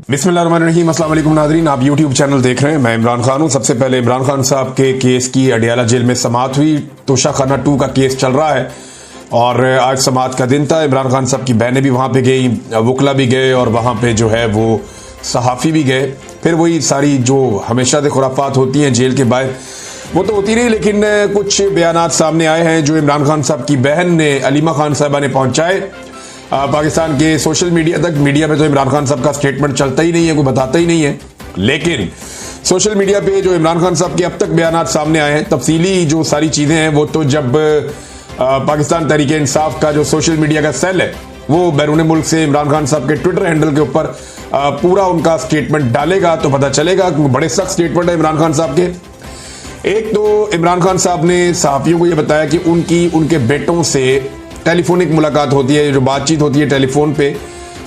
बिस्मिल्लाहिर्रहमानिर्रहीम, अस्सलाम वालेकुम नाज़रीन, आप यूट्यूब चैनल देख रहे हैं। मैं इमरान खान हूं। सबसे पहले इमरान खान साहब के केस की अडियाला जेल में समाअत हुई। तोशाखाना 2 का केस चल रहा है और आज समाअत का दिन था। इमरान खान साहब की बहनें भी वहां पे गई, वकला भी गए और वहां पे जो है वो सहाफ़ी भी गए। फिर वही सारी जो हमेशा से खुराफात होती हैं जेल के बाहर, वो तो होती रही, लेकिन कुछ बयानात सामने आए हैं जो इमरान खान साहब की बहन ने, अलीमा खान साहबा ने पहुंचाए पाकिस्तान के सोशल मीडिया तक। मीडिया पे तो इमरान खान साहब का स्टेटमेंट चलता ही नहीं है, कोई बताता ही नहीं है, लेकिन सोशल मीडिया पे जो इमरान खान साहब के अब तक बयानात सामने आए हैं, तफसीली जो सारी चीजें हैं, वो तो जब पाकिस्तान तहरीक इंसाफ का जो सोशल मीडिया का सेल है वो बैरून मुल्क से इमरान खान साहब के ट्विटर हैंडल के ऊपर पूरा उनका स्टेटमेंट डालेगा तो पता चलेगा, क्योंकि बड़े सख्त स्टेटमेंट है इमरान खान साहब के। एक तो इमरान खान साहब ने सहाफियों को यह बताया कि उनके बेटों से टेलीफोनिक मुलाकात होती है, जो बातचीत होती है टेलीफोन पे,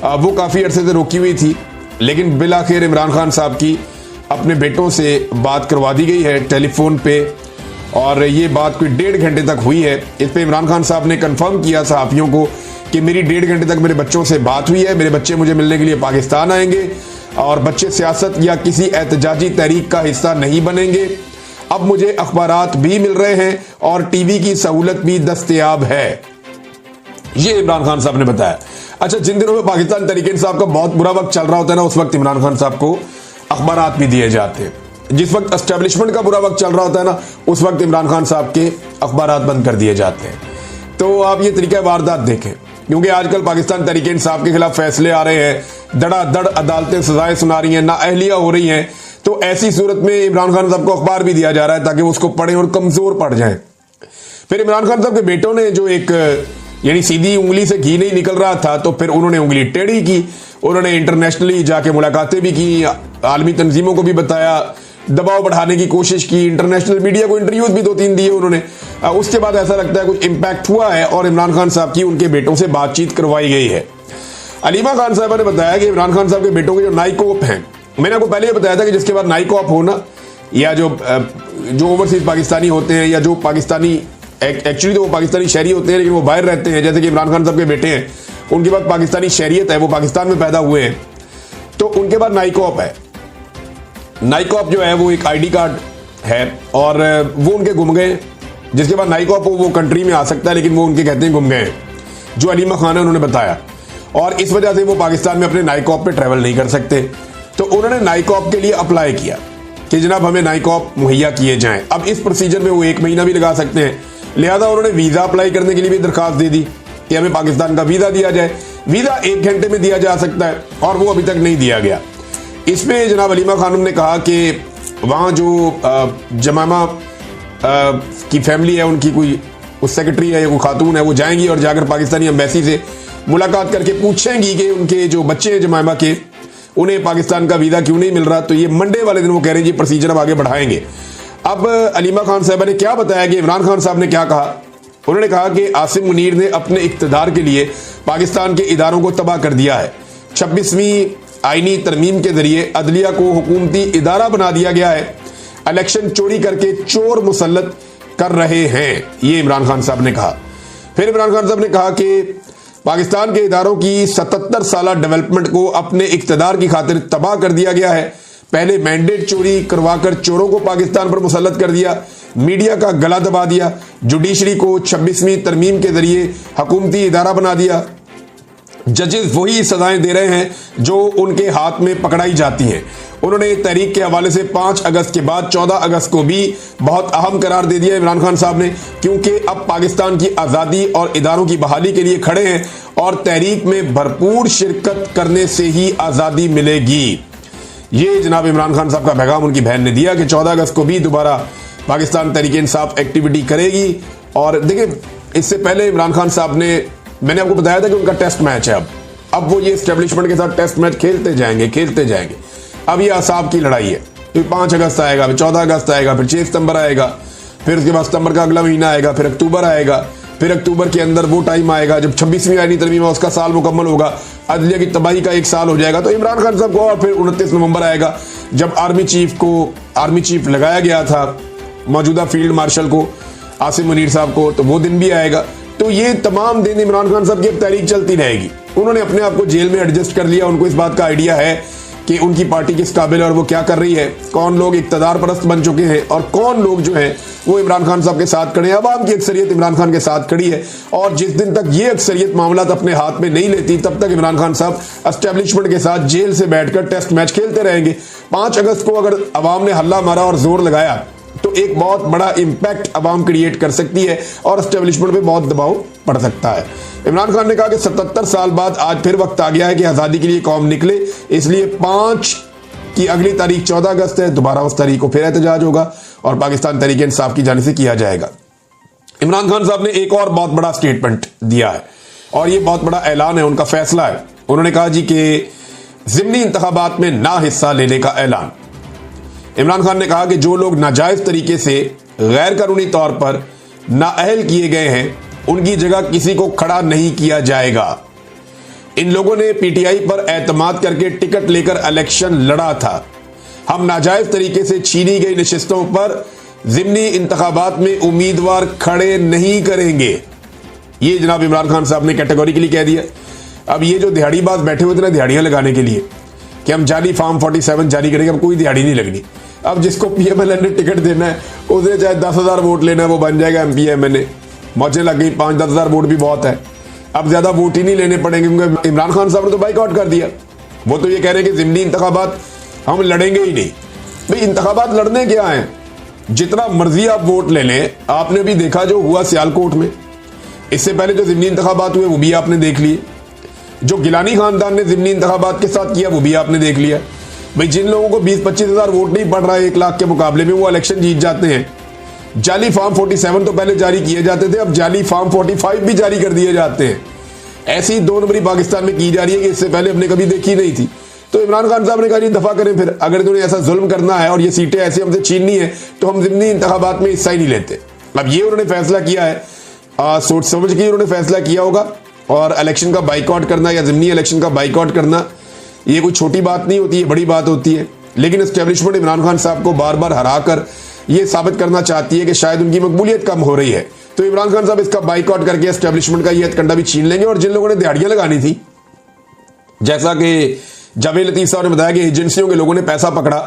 वो काफ़ी अरसे से रोकी हुई थी, लेकिन बिलाखिर इमरान खान साहब की अपने बेटों से बात करवा दी गई है टेलीफोन पे, और ये बात कोई 1.5 घंटे तक हुई है। इस पे इमरान खान साहब ने कंफर्म किया सहाफियों को कि मेरी 1.5 घंटे तक मेरे बच्चों से बात हुई है, मेरे बच्चे मुझे मिलने के लिए पाकिस्तान आएंगे और बच्चे सियासत या किसी एहतजाजी तहरीक का हिस्सा नहीं बनेंगे। अब मुझे अखबारात भी मिल रहे हैं और टीवी की सहूलत भी दस्तयाब है, ये इमरान खान साहब ने बताया। अच्छा, जिन दिनों में पाकिस्तान तहरीक इंसाफ का बहुत बुरा वक्त चल रहा होता है ना, उस वक्त इमरान खान साहब को अखबारात भी दिए जाते हैं। जिस वक्त एस्टेब्लिशमेंट का बुरा वक्त चल रहा होता है ना, उस वक्त इमरान खान साहब के अखबारात बंद कर दिए जाते हैं। तो आप ये तरीका वारदात देखें, क्योंकि आजकल पाकिस्तान तहरीक इंसाफ के खिलाफ फैसले आ रहे हैं, धड़ाधड़ अदालतें सजाएं सुना रही हैं, नाअहलिया हो रही हैं, तो ऐसी सूरत में इमरान खान साहब को अखबार भी दिया जा रहा है ताकि वो उसको पढ़ें और कमजोर पड़ जाएं। फिर इमरान खान साहब के बेटों ने जो एक यानी सीधी उंगली से घी नहीं निकल रहा था, तो फिर उन्होंने उंगली टेढ़ी की। उन्होंने इंटरनेशनली जाके मुलाकातें भी की, आलमी तंजीमों को भी बताया, दबाव बढ़ाने की कोशिश की, इंटरनेशनल मीडिया को इंटरव्यूज भी 2-3 दिए उन्होंने। उसके बाद ऐसा लगता है कुछ इंपैक्ट हुआ है और इमरान खान साहब की उनके बेटों से बातचीत करवाई गई है। अलीमा खान साहबा ने बताया कि इमरान खान साहब के बेटों के जो नाइकॉप हैं, मैंने आपको पहले बताया था कि जिसके बाद नाइकॉप हो ना, या जो ओवरसीज पाकिस्तानी होते हैं, या जो पाकिस्तानी एक्चुअली तो वो पाकिस्तानी शहरी होते हैं लेकिन वो बाहर रहते हैं, जैसे कि इमरान खान साहब के बेटे हैं, उनके बाद पाकिस्तानी शहरियत है, वो पाकिस्तान में पैदा हुए हैं, तो उनके बाद नाइकॉप है। नाइकॉप जो है वो एक आईडी कार्ड है और वो उनके गुम गए। जिसके बाद नाइकॉप वो कंट्री में आ सकता है, लेकिन वो उनके कहते हैं गुम गए, जो अलीमा खान है उन्होंने बताया, और इस वजह से वो पाकिस्तान में अपने नाइकॉप पे ट्रेवल नहीं कर सकते। तो उन्होंने नाइकॉप के लिए अप्लाई किया कि जनाब हमें नाइकॉप मुहैया किए जाएं। अब इस प्रोसीजर में वो 1 महीना भी लगा सकते हैं, लिहाजा उन्होंने वीजा अप्लाई करने के लिए भी दरखास्त दे दी कि हमें पाकिस्तान का वीजा दिया जाए। वीजा 1 घंटे में दिया जा सकता है और वो अभी तक नहीं दिया गया। इसमें जनाब अलीमा खानम ने कहा कि वहाँ जो जमामा की फैमिली है, उनकी कोई उस सेक्रेटरी है या कोई खातून है, वो जाएंगी और जाकर पाकिस्तानी एम्बेसी से मुलाकात करके पूछेंगी कि उनके जो बच्चे हैं जमामा के, उन्हें पाकिस्तान का वीजा क्यों नहीं मिल रहा। तो ये मंडे वाले दिन वो कह रहे हैं जी प्रोसीजर अब आगे बढ़ाएंगे। अब अलीमा खान साहबा ने क्या बताया कि इमरान खान साहब ने क्या कहा। उन्होंने कहा कि आसिम मुनीर ने अपने इक़्तिदार के लिए पाकिस्तान के इदारों को तबाह कर दिया है। 26वीं आईनी तरमीम के जरिए अदलिया को हुकूमती इदारा बना दिया गया है। इलेक्शन चोरी करके चोर मुसल्लत कर रहे हैं, ये इमरान खान साहब ने कहा। फिर इमरान खान साहब ने कहा कि पाकिस्तान के इदारों की 77 साल डेवलपमेंट को अपने इक़्तिदार की खातिर तबाह कर दिया गया है। पहले मैंडेट चोरी करवाकर चोरों को पाकिस्तान पर मुसल्लत कर दिया, मीडिया का गला दबा दिया, जुडिशरी को 26वीं तरमीम के जरिए हुकूमती इदारा बना दिया। जजेस वही सजाएं दे रहे हैं जो उनके हाथ में पकड़ाई जाती हैं। उन्होंने तहरीक के हवाले से 5 अगस्त के बाद 14 अगस्त को भी बहुत अहम करार दे दिया इमरान खान साहब ने, क्योंकि अब पाकिस्तान की आज़ादी और इदारों की बहाली के लिए खड़े हैं और तहरीक में भरपूर शिरकत करने से ही आज़ादी मिलेगी। ये जनाब इमरान खान साहब का पैगाम उनकी बहन ने दिया कि 14 अगस्त को भी दोबारा पाकिस्तान तहरीक इंसाफ एक्टिविटी करेगी। और देखिए, इससे पहले इमरान खान साहब ने, मैंने आपको बताया था कि उनका टेस्ट मैच है, अब वो ये एस्टेब्लिशमेंट के साथ टेस्ट मैच खेलते जाएंगे। अब ये असाब की लड़ाई है। फिर 5 अगस्त आएगा, फिर 14 अगस्त आएगा, फिर 6 सितंबर आएगा, फिर उसके बाद सितंबर का अगला महीना आएगा, फिर अक्टूबर आएगा, फिर अक्टूबर के अंदर वो टाइम आएगा जब 26वीं आईनी तरमीम है, उसका साल मुकम्मल होगा, अदलिया की तबाही का 1 साल हो जाएगा। तो इमरान खान साहब को, और फिर 29 नवंबर आएगा जब आर्मी चीफ लगाया गया था, मौजूदा फील्ड मार्शल को, आसिम मुनीर साहब को, तो वो दिन भी आएगा। तो ये तमाम दिन इमरान खान साहब की अब तहरीक चलती रहेगी। उन्होंने अपने आप को जेल में एडजस्ट कर लिया। उनको इस बात का आइडिया है कि उनकी पार्टी किस काबिल है और वो क्या कर रही है, कौन लोग इक़्तिदार परस्त बन चुके हैं और कौन लोग जो हैं वो इमरान खान साहब के साथ खड़े हैं। अवाम की अक्सरियत इमरान खान के साथ खड़ी है और जिस दिन तक ये अक्सरियत मामलात अपने हाथ में नहीं लेती तब तक इमरान खान साहब एस्टेब्लिशमेंट के साथ जेल से बैठकर टेस्ट मैच खेलते रहेंगे। 5 अगस्त को अगर अवाम ने हल्ला मारा और जोर लगाया तो एक बहुत बड़ा इंपैक्ट अवाम क्रिएट कर सकती है और एस्टेब्लिशमेंट पे बहुत दबाव पड़ सकता है। इमरान खान ने कहा कि 77 साल बाद आज फिर वक्त आ गया है कि आज़ादी के लिए कौम निकले, इसलिए 5 की अगली तारीख 14 अगस्त है, दोबारा उस तारीख को फिर एहतजाज होगा और पाकिस्तान तहरीक इंसाफ की जानिब से किया जाएगा। इमरान खान साहब ने एक और बहुत बड़ा स्टेटमेंट दिया है और ये बहुत बड़ा ऐलान है, उनका फैसला है। उन्होंने कहा जी कि ज़िमनी इंतखाबात में ना हिस्सा लेने का ऐलान। इमरान खान ने कहा कि जो लोग नाजायज तरीके से गैर कानूनी तौर पर नाअहल किए गए हैं उनकी जगह किसी को खड़ा नहीं किया जाएगा। इन लोगों ने पीटीआई पर एतमाद करके टिकट लेकर इलेक्शन लड़ा था। हम नाजायज तरीके से छीनी गई नशिस्तों पर ज़िमनी इंतखाबात में उम्मीदवार खड़े नहीं करेंगे। ये जनाब इमरान खान साहब ने कैटेगोरिकली कह दिया। अब ये जो दिहाड़ीबाज बैठे हुए थे ना दिहाड़ियां लगाने के लिए कि हम जाली फॉर्म 47 जारी करेंगे, अब कोई दिहाड़ी नहीं लगनी। अब जिसको पीएमएलएन ने टिकट देना है उसे चाहे 10,000 वोट लेना है वो बन जाएगा एमपी एमएलए। मौजें लग गई, 5-10 हज़ार वोट भी बहुत है। अब ज्यादा वोट ही नहीं लेने पड़ेंगे क्योंकि इमरान खान साहब ने तो बाइकआउट कर दिया। वो तो ये कह रहे हैं कि ज़िमनी इंतखाबात हम लड़ेंगे ही नहीं। भाई इंतखाबात लड़ने क्या है, जितना मर्जी आप वोट ले लें। आपने भी देखा जो हुआ सियालकोट में, इससे पहले जो ज़िमनी इंतखाबात हुए वो भी आपने देख लिए। जो गिलानी खानदान ने ज़िमनी इंतखाबात के साथ किया वो भी आपने देख लिया। भाई जिन लोगों को 20-25 हज़ार वोट नहीं पड़ रहा है 1 लाख के मुकाबले में वो इलेक्शन जीत जाते हैं। जाली फॉर्म 47 तो पहले जारी किए जाते थे, अब जाली फॉर्म 45 भी जारी कर दिए जाते हैं। ऐसी 2 नंबरी पाकिस्तान में की जा रही है कि इससे पहले हमने कभी देखी नहीं थी। तो इमरान खान साहब ने कहा दफा करें फिर, अगर इन्होंने ऐसा जुल्म करना है और ये सीटें ऐसे हमसे छीननी है तो हम ज़िमनी इंतखाबात में हिस्सा ही नहीं लेते। अब ये उन्होंने फैसला किया है, सोच समझ के उन्होंने फैसला किया होगा। और इलेक्शन का बाइकआउट करना या ज़िमनी इलेक्शन का बाइकआउट करना ये कोई छोटी बात नहीं होती है, बड़ी बात होती है। लेकिन एस्टेब्लिशमेंट इमरान खान साहब को बार बार हरा कर ये साबित करना चाहती है कि शायद उनकी मकबूलियत कम हो रही है। तो इमरान खान साहब इसका बाइकआउट करके एस्टेब्लिशमेंट का ये हथकंडा भी छीन लेंगे। और जिन लोगों ने दिहाड़ियां लगानी थी, जैसा कि जावेद लतीफ़ साहब ने बताया कि एजेंसियों के लोगों ने पैसा पकड़ा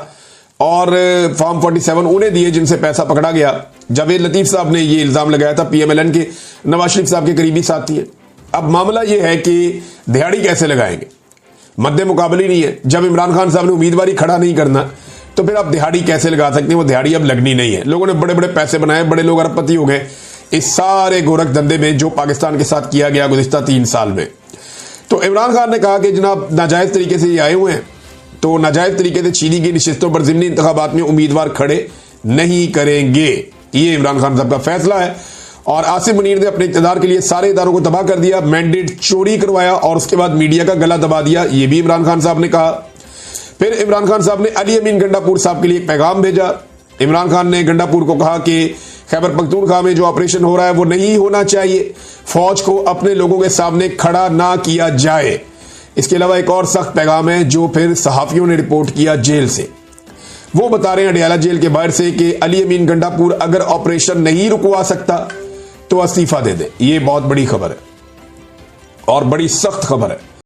और फॉर्म 47 उन्हें दिए जिनसे पैसा पकड़ा गया। जावेद लतीफ़ साहब ने ये इल्जाम लगाया था, पीएमएलएन के नवाज शरीफ साहब के करीबी साथी है। अब मामला ये है कि दिहाड़ी कैसे लगाएंगे, मद्दे मुकाबले नहीं है। जब इमरान खान साहब ने उम्मीदवारी खड़ा नहीं करना तो फिर आप दिहाड़ी कैसे लगा सकते हैं, वो दिहाड़ी अब लगनी नहीं है। लोगों ने बड़े बड़े पैसे बनाए, बड़े लोग अरबपति हो गए इस सारे गोरख धंधे में जो पाकिस्तान के साथ किया गया गुज़िश्ता 3 साल में। तो इमरान खान ने कहा कि जनाब नाजायज तरीके से ये आए हुए हैं तो नाजायज तरीके से छीनी गई नशिस्तों पर ज़िमनी इंतखाबात में उम्मीदवार खड़े नहीं करेंगे। ये इमरान खान साहब का फैसला है। और आसिम मुनीर ने अपने इक़्तिदार के लिए सारे इदारों को तबाह कर दिया, मैंडेट चोरी करवाया और उसके बाद मीडिया का गला दबा दिया, ये भी इमरान खान साहब ने कहा। फिर इमरान खान साहब ने अली अमीन गंडापुर साहब के लिए एक पैगाम भेजा। इमरान खान ने गंडापुर को कहा कि खैबर पख्तूनख्वा में जो ऑपरेशन हो रहा है वो नहीं होना चाहिए, फौज को अपने लोगों के सामने खड़ा ना किया जाए। इसके अलावा एक और सख्त पैगाम है जो फिर सहाफियों ने रिपोर्ट किया जेल से। वो बता रहे हैं अडियाला जेल के बाहर से कि अली अमीन गंडापुर अगर ऑपरेशन नहीं रुकवा सकता तो इस्तीफा दे दे। ये बहुत बड़ी खबर है और बड़ी सख्त खबर है।